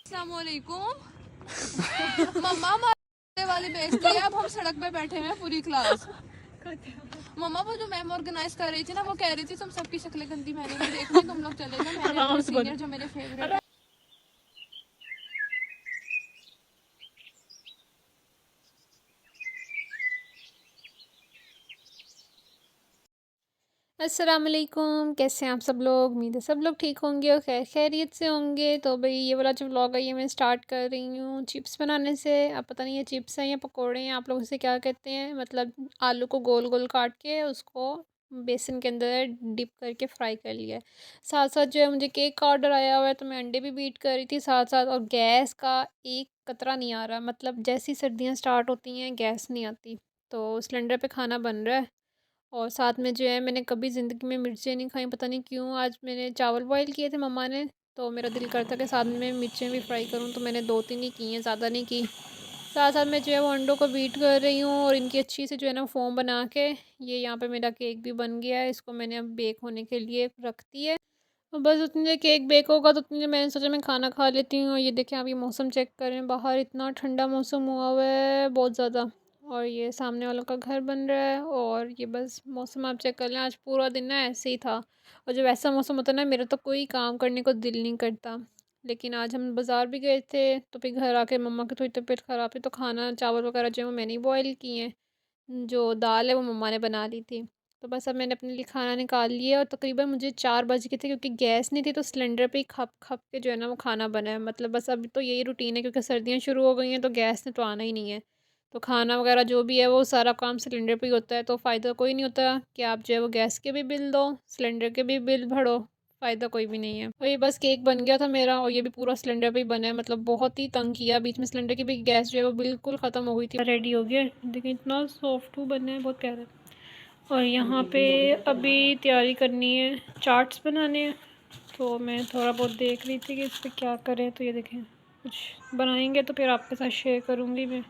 अस्सलामुअलैकुम। मम्मा हमारे वाली बेइज्जती है। अब हम सड़क पे बैठे हैं पूरी क्लास। मम्मा वो जो मैम ऑर्गेनाइज कर रही थी ना, वो कह रही थी तुम सबकी शक्लें गंदी मैंने नहीं देखनी, तुम लोग चले जाओ। मैंने अपने सीनियर जो मेरे फेवरेट है अस्सलाम वालेकुम। कैसे हैं आप सब लोग? उम्मीद है सब लोग ठीक होंगे और खैर खैरियत से होंगे। तो भाई ये वाला जो व्लॉग है ये मैं स्टार्ट कर रही हूँ चिप्स बनाने से। अब पता नहीं ये चिप्स हैं या पकोड़े हैं, आप लोग इसे क्या कहते हैं। मतलब आलू को गोल गोल काट के उसको बेसन के अंदर डिप करके फ्राई कर लिया है। साथ साथ जो है मुझे केक का ऑर्डर आया हुआ है, तो मैं अंडे भी बीट कर रही थी साथ साथ। और गैस का एक कतरा नहीं आ रहा, मतलब जैसी सर्दियाँ स्टार्ट होती हैं गैस नहीं आती। तो सिलेंडर पे खाना बन रहा है और साथ में जो है मैंने कभी ज़िंदगी में मिर्चें नहीं खाई, पता नहीं क्यों। आज मैंने चावल बॉईल किए थे मम्मा ने, तो मेरा दिल करता कि साथ में मिर्चें भी फ्राई करूं, तो मैंने 2-3 ही की हैं, ज़्यादा नहीं की। साथ साथ मैं जो है वो अंडों को बीट कर रही हूँ और इनकी अच्छी से जो है ना फ़ोम बना के ये यहाँ पे मेरा केक भी बन गया है। इसको मैंने अब बेक होने के लिए रख दी है। और बस उतनी देर केक बेक होगा तो उतनी देर मैंने सोचा मैं खाना खा लेती हूँ। और ये देखें आप, ये मौसम चेक करें, बाहर इतना ठंडा मौसम हुआ हुआ है बहुत ज़्यादा। और ये सामने वालों का घर बन रहा है और ये बस मौसम आप चेक कर लें, आज पूरा दिन ना ऐसे ही था। और जब ऐसा मौसम होता है ना, मेरा तो कोई काम करने को दिल नहीं करता। लेकिन आज हम बाज़ार भी गए थे, तो फिर घर आके मम्मा की थोड़ी तबीयत ख़राब थी, तो खाना चावल वगैरह जो है वो मैंने ही बॉयल किए हैं। जो दाल है वो मम्मा ने बना ली थी। तो बस अब मैंने अपने लिए खाना निकाल लिया और तकरीबन मुझे 4 बज गए थे, क्योंकि गैस नहीं थी तो सिलेंडर पे ही खप खप के जो है ना वो खाना बना है। मतलब बस अभी तो यही रूटीन है, क्योंकि सर्दियाँ शुरू हो गई हैं तो गैस ने तो आना ही नहीं है। तो खाना वगैरह जो भी है वो सारा काम सिलेंडर पे ही होता है, तो फ़ायदा कोई नहीं होता कि आप जो है वो गैस के भी बिल दो, सिलेंडर के भी बिल भरो, फ़ायदा कोई भी नहीं है। और ये बस केक बन गया था मेरा, और ये भी पूरा सिलेंडर पे ही बना है। मतलब बहुत ही तंग किया, बीच में सिलेंडर की भी गैस जो है वो बिल्कुल ख़त्म हो गई थी। रेडी हो गया, देखिए इतना सॉफ्ट बना है, बहुत प्यारा। और यहाँ पे अभी तैयारी करनी है, चाट्स बनाने हैं। तो मैं थोड़ा बहुत देख रही थी कि इस पर क्या करें, तो ये देखें कुछ बनाएंगे तो फिर आपके साथ शेयर करूँगी मैं।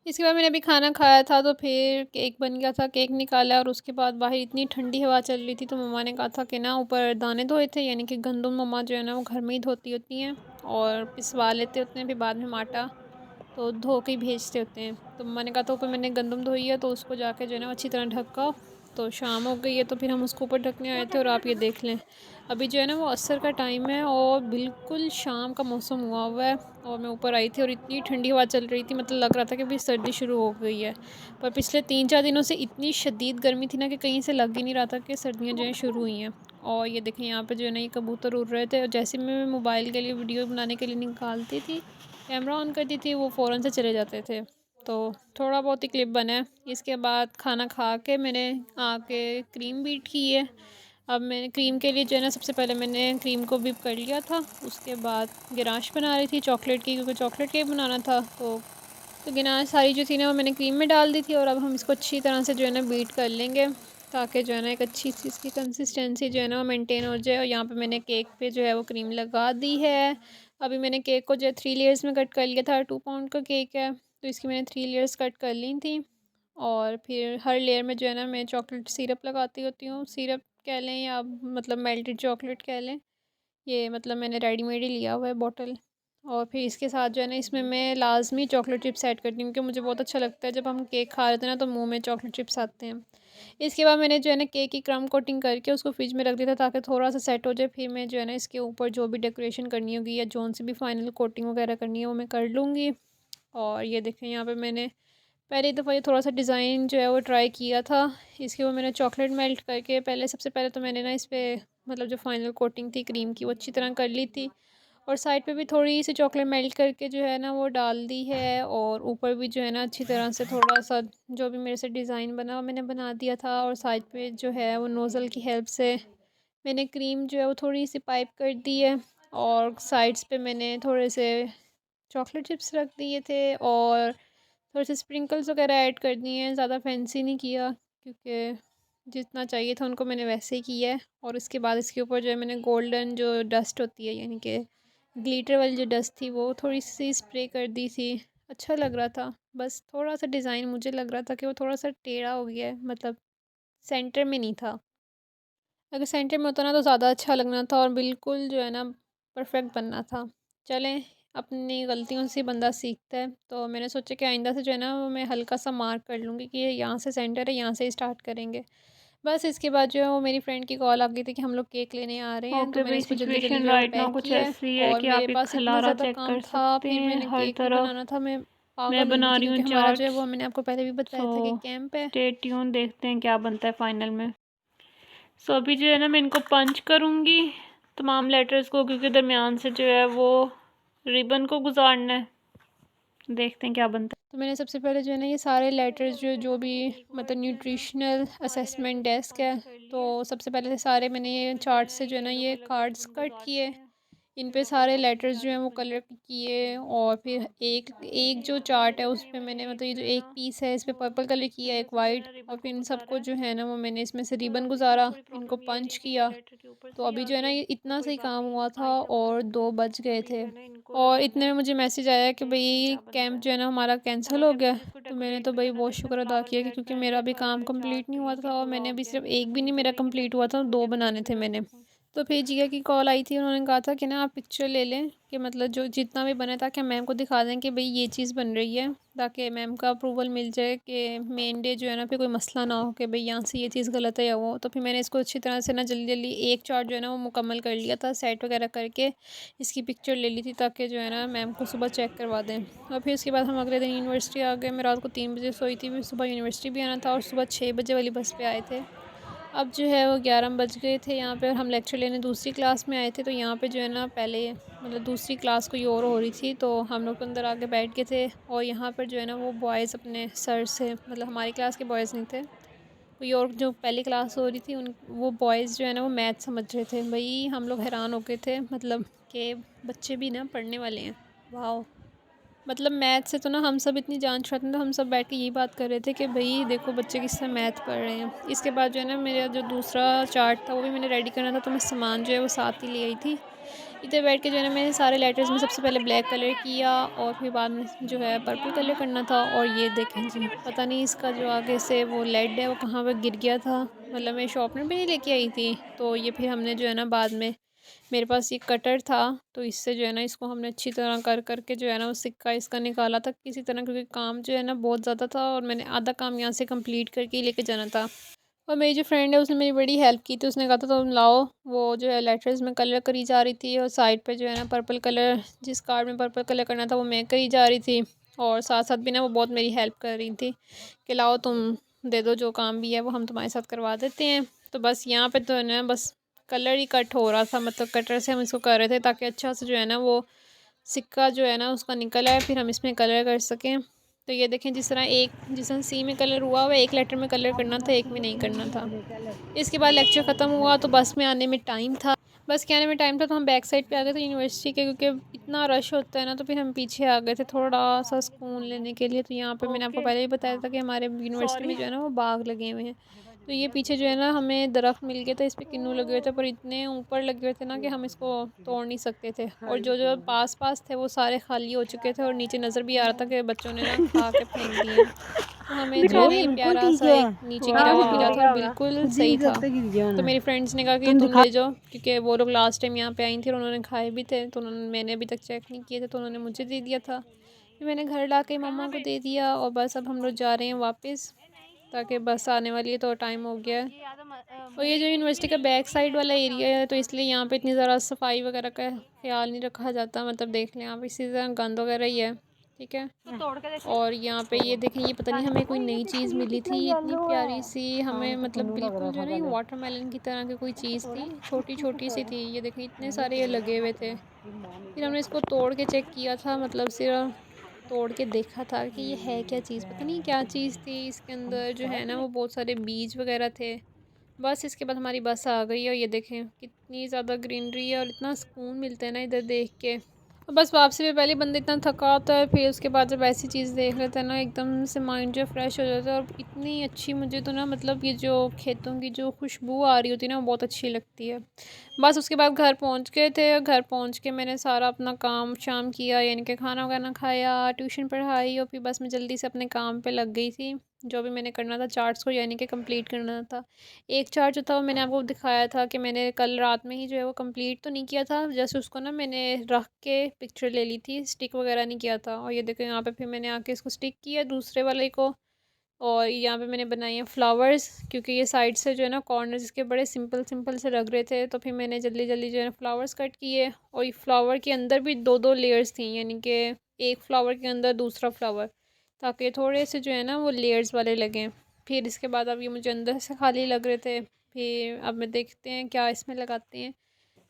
इसके बाद मैंने अभी खाना खाया था, तो फिर केक बन गया था, केक निकाला और उसके बाद बाहर इतनी ठंडी हवा चल रही थी, तो मम्मा ने कहा था कि ना ऊपर दाने धोए थे, यानी कि गंदम मम्मा जो है ना वो घर में ही धोती होती हैं और पिसवा लेते होते हैं, फिर बाद में आटा तो धो के ही भेजते होते हैं। तो मम्मा ने कहा था ऊपर मैंने गंदम धोई है, तो उसको जाके जो है ना अच्छी तरह ढका। तो शाम हो गई है, तो फिर हम उसको ऊपर ढकने आए थे और आप ये देख लें, अभी जो है ना वो असर का टाइम है और बिल्कुल शाम का मौसम हुआ हुआ है। और मैं ऊपर आई थी और इतनी ठंडी हवा चल रही थी, मतलब लग रहा था कि अभी सर्दी शुरू हो गई है। पर पिछले 3-4 दिनों से इतनी शदीद गर्मी थी ना कि कहीं से लग ही नहीं रहा था कि सर्दियाँ जो हैं शुरू हुई हैं। और ये देखें यहाँ पे जो है ना ये कबूतर उड़ रहे थे, और जैसे मैं मोबाइल के लिए वीडियो बनाने के लिए निकालती थी, कैमरा ऑन करती थी, वो फ़ौरन से चले जाते थे। तो थोड़ा बहुत ही क्लिप बना है। इसके बाद खाना खा के मैंने आके क्रीम बीट की है। अब मैंने क्रीम के लिए जो है ना सबसे पहले मैंने क्रीम को बीट कर लिया था। उसके बाद गिनाश बना रही थी चॉकलेट की, क्योंकि चॉकलेट केक बनाना था। तो गिनाश सारी जो थी ना वो मैंने क्रीम में डाल दी थी। और अब हम इसको अच्छी तरह से जो है ना बीट कर लेंगे, ताकि जो है ना एक अच्छी सी इसकी कंसिस्टेंसी जो है ना वो मेंटेन हो जाए। और यहाँ पे मैंने केक पे जो है वो क्रीम लगा दी है। अभी मैंने केक को जो है 3 लेयर्स में कट कर लिया था। 2 पाउंड का केक है, तो इसकी मैंने 3 लेयर्स कट कर ली थी। और फिर हर लेयर में जो है ना मैं चॉकलेट सिरप लगाती होती हूँ, सिरप कह लें या मतलब मेल्टेड चॉकलेट कह लें। ये मतलब मैंने रेडीमेड ही लिया हुआ है बॉटल। और फिर इसके साथ जो है ना इसमें मैं लाज़मी चॉकलेट चिप्स ऐड करती हूँ, क्योंकि मुझे बहुत अच्छा लगता है जब हम केक खा रहे थे ना तो मुंह में चॉकलेट चिप्स आते हैं। इसके बाद मैंने जो है ना केक की क्रम कोटिंग करके उसको फ्रिज में रख दिया था, ताकि थोड़ा सा सेट हो जाए। फिर मैं जो है ना इसके ऊपर जो भी डेकोरेशन करनी होगी या जोन से भी फाइनल कोटिंग वगैरह करनी है वो मैं कर लूँगी। और ये देखें यहाँ पे मैंने पहली दफ़ा ये थोड़ा सा डिज़ाइन जो है वो ट्राई किया था। इसके ऊपर मैंने चॉकलेट मेल्ट करके पहले सबसे पहले तो मैंने ना इस पर मतलब जो फाइनल कोटिंग थी क्रीम की वो अच्छी तरह कर ली थी। और साइड पे भी थोड़ी सी चॉकलेट मेल्ट करके जो है ना वो डाल दी है। और ऊपर भी जो है ना अच्छी तरह से थोड़ा सा जो भी मेरे से डिज़ाइन बना वो मैंने बना दिया था। और साइड पे जो है वो नोज़ल की हेल्प से मैंने क्रीम जो है वो थोड़ी सी पाइप कर दी है। और साइड्स पे मैंने थोड़े से चॉकलेट चिप्स रख दिए थे और थोड़े से स्प्रिंकल्स वगैरह ऐड कर दिए हैं। ज़्यादा फैंसी नहीं किया, क्योंकि जितना चाहिए था उनको मैंने वैसे ही किया है। और इसके बाद इसके ऊपर जो है मैंने गोल्डन जो डस्ट होती है, यानी कि ग्लिटर वाली जो डस्ट थी, वो थोड़ी सी स्प्रे कर दी थी। अच्छा लग रहा था। बस थोड़ा सा डिज़ाइन मुझे लग रहा था कि वो थोड़ा सा टेढ़ा हो गया है, मतलब सेंटर में नहीं था। अगर सेंटर में होता ना तो ज़्यादा अच्छा लगना था और बिल्कुल जो है ना परफेक्ट बनना था। चलें, अपनी गलतियों से बंदा सीखता है। तो मैंने सोचा कि आइंदा से जो है ना वो मैं हल्का सा मार्क कर लूँगी कि ये यहाँ से सेंटर है, यहाँ से ही स्टार्ट करेंगे। बस इसके बाद जो है वो मेरी फ्रेंड की कॉल आ गई थी कि हम लोग केक लेने आ रहे हैं, तो ओके मैंने भाई, इसको जल्दी-जल्दी सिचुएशन जो है वो राइट पैक नाउ कुछ किया है। ऐसी है और कि मेरे आप ये पास इतना खलारा ज़्यादा चेक काम कर था, सकते फिर हैं मैंने हर केक भी तरफ। बनाना था। मैं मैं पागल हो गई बना थी रही हूँ क्योंकि हमारा जो है वो चार्ट्स। मैंने आपको पहले भी बताया था कि सो कैंप है। स्टे ट्यून, देखते हैं क्या बनता है फाइनल में। सो अभी जो है ना मैं इनको पंच करूँगी तमाम लेटर्स को, क्योंकि दरमियान से जो है वो रिबन को गुजारना है। देखते हैं क्या बनता है। तो मैंने सबसे पहले जो है ना ये सारे लेटर्स जो जो भी मतलब न्यूट्रिशनल असेसमेंट डेस्क है, तो सबसे पहले सारे मैंने ये चार्ट से जो है ना ये कार्ड्स कट किए। इन पे सारे लेटर्स जो हैं वो कलर किए, और फिर एक एक जो चार्ट है उस पे मैंने मतलब ये जो एक पीस है इस पे पर्पल कलर किया, एक वाइट, और फिर इन सबको जो है ना वो मैंने इसमें से रिबन गुजारा, इनको पंच किया। तो अभी जो है ना ये इतना सही काम हुआ था और 2 बज गए थे, और इतने में मुझे मैसेज आया कि भाई कैंप जो है ना हमारा कैंसिल हो गया। तो मैंने तो भाई बहुत शुक्र अदा किया कि क्योंकि मेरा भी काम कंप्लीट नहीं हुआ था, और मैंने अभी सिर्फ एक भी नहीं मेरा कंप्लीट हुआ था, 2 बनाने थे मैंने। तो फिर जिया की कॉल आई थी, उन्होंने कहा था कि ना आप पिक्चर ले लें कि मतलब जो जितना भी बना था कि मैम को दिखा दें कि भाई ये चीज़ बन रही है, ताकि मैम का अप्रूवल मिल जाए कि मेन डे जो है ना फिर कोई मसला ना हो कि भाई यहाँ से ये चीज़ गलत है या वो। तो फिर मैंने इसको अच्छी तरह से ना जल्दी जल्दी एक चार्ट जो है ना वो मुकम्मल कर लिया था, सेट वगैरह करके इसकी पिक्चर ले ली थी ताकि जो है ना मैम को सुबह चेक करवा दें। और फिर उसके बाद हम अगले दिन यूनिवर्सिटी आ गए। मैं रात को 3 बजे सोई थी, फिर सुबह यूनिवर्सिटी भी आना था, और सुबह 6 बजे वाली बस पे आए थे। अब जो है वो 11 बज गए थे यहाँ पे, और हम लेक्चर लेने दूसरी क्लास में आए थे। तो यहाँ पे जो है ना पहले मतलब दूसरी क्लास कोई और हो रही थी, तो हम लोग तो अंदर आके बैठ गए थे, और यहाँ पर जो है ना वो बॉयज़ अपने सर से मतलब हमारी क्लास के बॉयज़ नहीं थे, कोई और जो पहली क्लास हो रही थी उन वो बॉयज़ जो है ना वो मैथ समझ रहे थे। भाई हम लोग हैरान हो गए थे, मतलब कि बच्चे भी ना पढ़ने वाले हैं। वाह, मतलब मैथ से तो ना हम सब इतनी जान छुड़ाते हैं, तो हम सब बैठ के यही बात कर रहे थे कि भाई देखो बच्चे किस तरह मैथ पढ़ रहे हैं। इसके बाद जो है ना मेरा जो दूसरा चार्ट था वो भी मैंने रेडी करना था, तो मैं सामान जो है वो साथ ही ले आई थी। इधर बैठ के जो है ना मैंने सारे लेटर्स में सबसे पहले ब्लैक कलर किया, और फिर बाद में जो है पर्पल कलर करना था। और ये देखें जी, पता नहीं इसका जो आगे से वो लेड है वो कहाँ पर गिर गया था, मतलब मैं शॉर्पनर भी नहीं लेके आई थी। तो ये फिर हमने जो है ना बाद में मेरे पास ये कटर था, तो इससे जो है ना इसको हमने अच्छी तरह कर करके जो है ना वो सिक्का इसका निकाला था किसी तरह, क्योंकि काम जो है ना बहुत ज़्यादा था और मैंने आधा काम यहाँ से कंप्लीट करके ही लेके जाना था। और मेरी जो फ्रेंड है उसने मेरी बड़ी हेल्प की थी, उसने कहा था तुम लाओ, वो जो है लेटर्स में कलर करी जा रही थी, और साइड पे जो है ना पर्पल कलर जिस कार्ड में पर्पल कलर करना था वो मैं करी जा रही थी, और साथ साथ भी ना वो बहुत मेरी हेल्प कर रही थी कि लाओ तुम दे दो, जो काम भी है वो हम तुम्हारे साथ करवा देते हैं। तो बस यहाँ पे तो है ना बस कलर ही कट हो रहा था, मतलब कटर से हम इसको कर रहे थे ताकि अच्छा से जो है ना वो सिक्का जो है ना उसका निकल आए, फिर हम इसमें कलर कर सकें। तो ये देखें जिस तरह सी में कलर हुआ हुआ एक लेटर में कलर करना था, एक में नहीं करना था। इसके बाद लेक्चर ख़त्म हुआ तो बस में आने में टाइम था। बस के आने में टाइम था तो हम बैक साइड पे आ गए थे यूनिवर्सिटी के, क्योंकि इतना रश होता है ना, तो फिर हम पीछे आ गए थे थोड़ा सा सुकून लेने के लिए। तो यहाँ पे मैंने आपको ओके, पहले ही बताया था कि हमारे यूनिवर्सिटी में सॉरी। जो है ना वो बाग लगे हुए हैं। तो ये पीछे जो है ना हमें दरख्त मिल गए थे, इस पे किन्नू लगे हुए थे, पर इतने ऊपर लगे हुए थे ना कि हम इसको तोड़ नहीं सकते थे, और जो जो पास पास थे वो सारे खाली हो चुके थे, और नीचे नज़र भी आ रहा था कि बच्चों ने ना खा के फेंक दिए हैं। तो हमें जो है ना ये प्यारा सा एक नीचे गिरा हुआ मिला था और बिल्कुल सही था। तो मेरी फ्रेंड्स ने कहा कि तुम ले जाओ, क्योंकि वो लोग लास्ट टाइम यहाँ पे आई थी और उन्होंने खाए भी थे, तो उन्होंने मैंने अभी तक चेक नहीं किए थे, तो उन्होंने मुझे दे दिया था। फिर मैंने घर ला के मम्मा को दे दिया, और बस अब हम लोग जा रहे हैं वापस, ताकि बस आने वाली है तो टाइम हो गया है। और ये जो यूनिवर्सिटी का बैक साइड वाला एरिया है, तो इसलिए यहाँ पे इतनी ज़रा सफाई वगैरह का ख्याल नहीं रखा जाता, मतलब देख लें आप इसी तरह गंद वगैरह ही है, ठीक है। और यहाँ पे ये देखें, ये पता नहीं हमें कोई नई चीज़ मिली थी इतनी प्यारी सी, हमें मतलब बिल्कुल जो है ना ये वाटरमेलन की तरह की कोई चीज़ थी, छोटी छोटी सी थी। ये देखें इतने सारे ये लगे हुए थे। फिर हमने इसको तोड़ के चेक किया था, मतलब सिर्फ तोड़ के देखा था कि ये है क्या चीज़, पता नहीं क्या चीज़ थी इसके अंदर, जो है ना वो बहुत सारे बीज वगैरह थे। बस इसके बाद हमारी बस आ गई है, और ये देखें कितनी ज़्यादा ग्रीनरी है और इतना सुकून मिलता है ना इधर देख के। और बस वापसी में पहले बंदा इतना थका होता है, फिर उसके बाद जब ऐसी चीज़ देख लेते हैं ना एकदम से माइंड जो फ्रेश हो जाता है। और इतनी अच्छी मुझे तो ना मतलब ये जो खेतों की जो खुशबू आ रही होती है ना वो बहुत अच्छी लगती है। बस उसके बाद घर पहुंच गए थे, और घर पहुंच के मैंने सारा अपना काम शाम किया, यानी कि खाना वगैरह खाया, ट्यूशन पढ़ाई, और फिर बस मैं जल्दी से अपने काम पे लग गई थी। जो भी मैंने करना था चार्ट्स को यानी कि कंप्लीट करना था। एक चार्ट जो था वो मैंने आपको दिखाया था कि मैंने कल रात में ही जो है वो कंप्लीट तो नहीं किया था, जस्ट उसको ना मैंने रख के पिक्चर ले ली थी, स्टिक वगैरह नहीं किया था। और ये देखो यहाँ पे फिर मैंने आके इसको स्टिक किया दूसरे वाले को। और यहाँ पे मैंने बनाए हैं फ्लावर्स, क्योंकि ये साइड से जो है ना कॉर्नर्स इसके बड़े सिंपल सिंपल से लग रहे थे, तो फिर मैंने जल्दी जल्दी जो है फ्लावर्स कट किए। और ये फ्लावर के अंदर भी दो दो लेयर्स थी, यानी कि एक फ्लावर के अंदर दूसरा फ्लावर, ताकि थोड़े से जो है ना वो लेयर्स वाले लगें। फिर इसके बाद अब ये मुझे अंदर से खाली लग रहे थे, फिर अब मैं देखते हैं क्या इसमें लगाते हैं।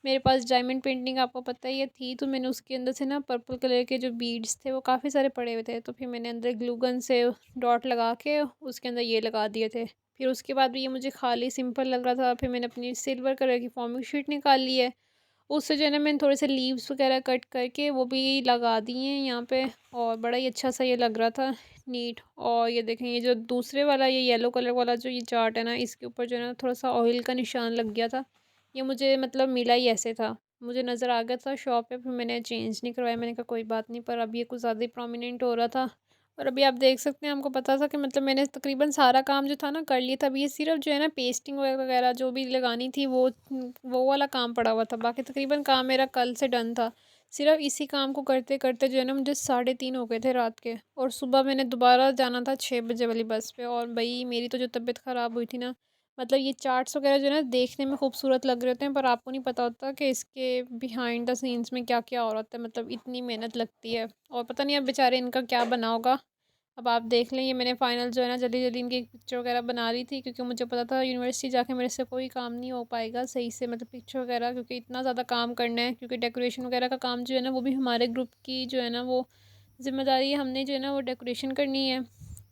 मेरे पास डायमंड पेंटिंग आपको पता ही है थी, तो मैंने उसके अंदर से ना पर्पल कलर के जो बीड्स थे वो काफ़ी सारे पड़े हुए थे, तो फिर मैंने अंदर ग्लू गन से डॉट लगा के उसके अंदर ये लगा दिए थे। फिर उसके बाद भी ये मुझे खाली सिंपल लग रहा था, फिर मैंने अपनी सिल्वर कलर की फॉर्मिंग शीट निकाल ली है। उससे जो है ना मैंने थोड़े से लीव्स वगैरह कट करके वो भी लगा दिए हैं यहाँ पे, और बड़ा ही अच्छा सा ये लग रहा था, नीट। और ये देखें ये जो दूसरे वाला ये येलो कलर वाला जो ये चार्ट है ना, इसके ऊपर जो है ना थोड़ा सा ऑयल का निशान लग गया था। ये मुझे मतलब मिला ही ऐसे था, मुझे नज़र आ गया था शॉप पे, फिर मैंने चेंज नहीं करवाया। मैंने कहा कोई बात नहीं, पर अब ये कुछ ज़्यादा ही प्रोमिनेंट हो रहा था। और अभी आप देख सकते हैं, हमको पता था कि मतलब मैंने तकरीबन सारा काम जो था ना कर लिया था। अभी ये सिर्फ जो है ना पेस्टिंग वगैरह जो भी लगानी थी वो वाला काम पड़ा हुआ था, बाकी तकरीबन काम मेरा कल से डन था। सिर्फ इसी काम को करते करते जो है ना मुझे 3:30 हो गए थे रात के, और सुबह मैंने दोबारा जाना था 6 बजे वाली बस पे। और भाई मेरी तो जो तबीयत ख़राब हुई थी ना, मतलब ये चार्ट्स वगैरह जो है ना देखने में खूबसूरत लग रहे होते हैं, पर आपको नहीं पता होता कि इसके बिहाइंड द सीन्स में क्या क्या हो रहा होता है, मतलब इतनी मेहनत लगती है। और पता नहीं अब बेचारे इनका क्या बना होगा। अब आप देख लें, ये मैंने फ़ाइनल जो है ना जल्दी जल्दी इनकी पिक्चर वगैरह बना रही थी, क्योंकि मुझे पता था यूनिवर्सिटी जाके मेरे से कोई काम नहीं हो पाएगा सही से, मतलब पिक्चर वगैरह, क्योंकि इतना ज़्यादा काम करना है। क्योंकि डेकोरेशन वगैरह का काम जो है ना वो भी हमारे ग्रुप की जो है ना वो ज़िम्मेदारी है, हमने जो है ना वो डेकोरेशन करनी है।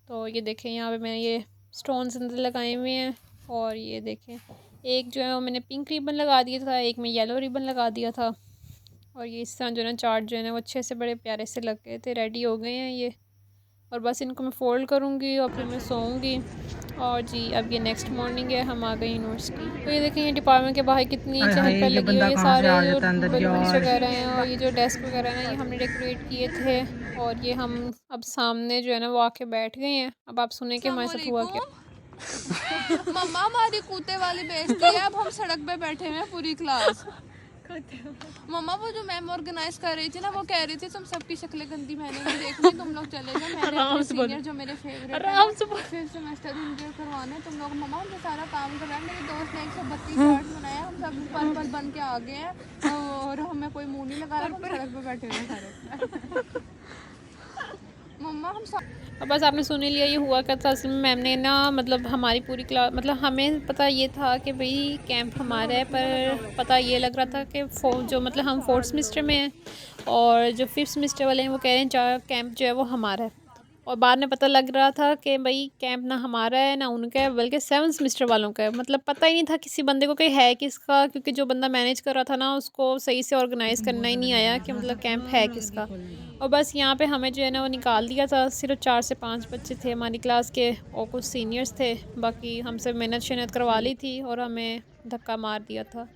तो ये देखें यहाँ पे मैंने ये स्टोन्स अंदर लगाए हुए हैं, और ये देखें एक जो है वो मैंने पिंक रिबन लगा दिया था, एक में येलो रिबन लगा दिया था। और ये इस तरह जो है ना चार्ट जो है ना वो अच्छे से बड़े प्यारे से लग गए थे, रेडी हो गए हैं ये। और बस इनको मैं फ़ोल्ड करूँगी और फिर मैं सोऊंगी। और जी अब ये नेक्स्ट मॉर्निंग है, हम आ गए यूनिवर्सिटी। तो ये देखें ये डिपार्टमेंट के बाहर कितनी चहल पहल लगी हुई है, सारे जो बलून्स वगैरह हैं और ये जो डेस्क वगैरह हैं ये हमने डेकोरेट किए थे। और ये हम अब सामने जो है ना वो आके बैठ गए हैं। अब आप सुने कि हमारे साथ हुआ क्या। मम्मा हमारी कूते वाली बेइज्जती है, अब हम सड़क पे बैठे हुए हैं पूरी क्लास। मम्मा वो जो मैम ऑर्गेनाइज कर रही थी ना, वो कह रही थी तुम सबकी शक्लें गंदी मैंने नहीं देखनी, तुम लोग चले जाओ, मैंने अपने सीनियर जो मेरे फेवरेट है फिर सेमेस्टर एंजॉय करवाने तुम लोग। मम्मा हमने सारा काम करा है, मेरे दोस्त ने 132 चार्ट बनाया, हम सब पल पल बन के आ गए हैं और हमें कोई मुंह नहीं लगा रहा, हम सड़क पे बैठे हुए हैं सारे। मम्मा हम अब बस आपने सुन ही लिया ये हुआ क्या था। असल में मैम ने ना मतलब हमारी पूरी क्लास, मतलब हमें पता ये था कि भाई कैंप हमारा है, पर पता ये लग रहा था कि जो मतलब हम 4th सेमेस्टर में हैं और जो 5th सेमेस्टर वाले हैं वो कह रहे हैं कैंप जो है वो हमारा है। और बाद में पता लग रहा था कि भाई कैंप ना हमारा है ना उनका है, बल्कि 7th सेमेस्टर वालों का है। मतलब पता ही नहीं था किसी बंदे को कि है किसका, क्योंकि जो बंदा मैनेज कर रहा था ना उसको सही से ऑर्गेनाइज़ करना ही नहीं आया कि मतलब कैंप है किसका। और बस यहाँ पे हमें जो है ना वो निकाल दिया था। सिर्फ 4 से 5 बच्चे थे हमारी क्लास के और कुछ सीनियर्स थे, बाकी हमसे मेहनत शहनत करवा ली थी और हमें धक्का मार दिया था।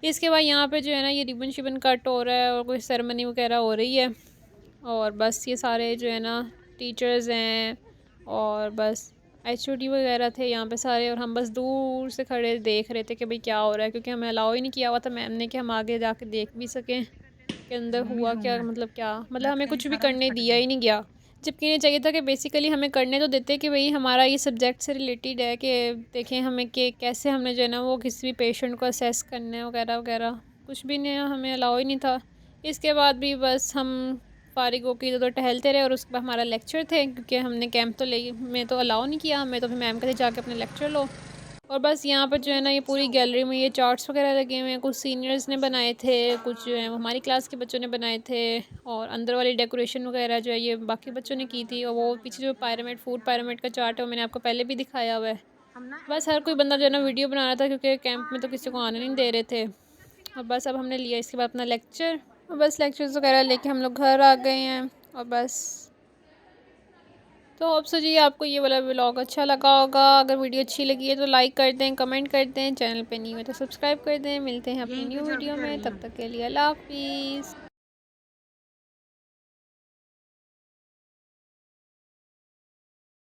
इसके बाद यहाँ पे जो है ना ये रिबन शिबन कट हो रहा है और कोई सेरेमनी वगैरह हो रही है। और बस ये सारे जो है ना टीचर्स हैं और बस HOD वगैरह थे यहाँ पे सारे, और हम बस दूर से खड़े देख रहे थे कि भाई क्या हो रहा है, क्योंकि हमें अलाउ ही नहीं किया हुआ था मैम ने कि हम आगे जाके देख भी सकें के अंदर हुआ क्या, मतलब क्या, मतलब हमें कुछ भी करने दिया ही नहीं गया। जबकि ये चाहिए था कि बेसिकली हमें करने तो देते कि भाई हमारा ये सब्जेक्ट से रिलेटेड है, कि देखें हमें कि कैसे हमने जो है ना वो किसी भी पेशेंट को असेस करना है वगैरह वगैरह, कुछ भी नहीं, हमें अलाउ ही नहीं था। इसके बाद भी बस हम फारिग होकर इधर उधर टहलते रहे, और उसके बाद हमारा लेक्चर थे, क्योंकि हमने कैंप तो ले में तो अलाउ नहीं किया हमें, तो फिर मैम कहते जाके अपने लेक्चर लो। और बस यहाँ पर जो है ना ये पूरी गैलरी में ये चार्ट्स वगैरह लगे हुए हैं, कुछ सीनियर्स ने बनाए थे, कुछ जो है हमारी क्लास के बच्चों ने बनाए थे, और अंदर वाली डेकोरेशन वगैरह जो है ये बाकी बच्चों ने की थी। और वो पीछे जो पायरामिड फूड पायरामिड का चार्ट है वो मैंने आपको पहले भी दिखाया हुआ है। बस हर कोई बंदा जो है ना वीडियो बना रहा था, क्योंकि कैंप में तो किसी को आने नहीं दे रहे थे। और बस अब हमने लिया इसके बाद अपना लेक्चर, और बस लेक्चर्स वगैरह लेके हम लोग घर आ गए हैं। और बस तो होप सो जी आपको ये वाला व्लॉग अच्छा लगा होगा। अगर वीडियो अच्छी लगी है तो लाइक कर दें, कमेंट कर दें, चैनल पे नहीं हो तो सब्सक्राइब कर दें। मिलते हैं अपनी न्यू वीडियो में, तब तक के लिए अल्लाह हाफिज़।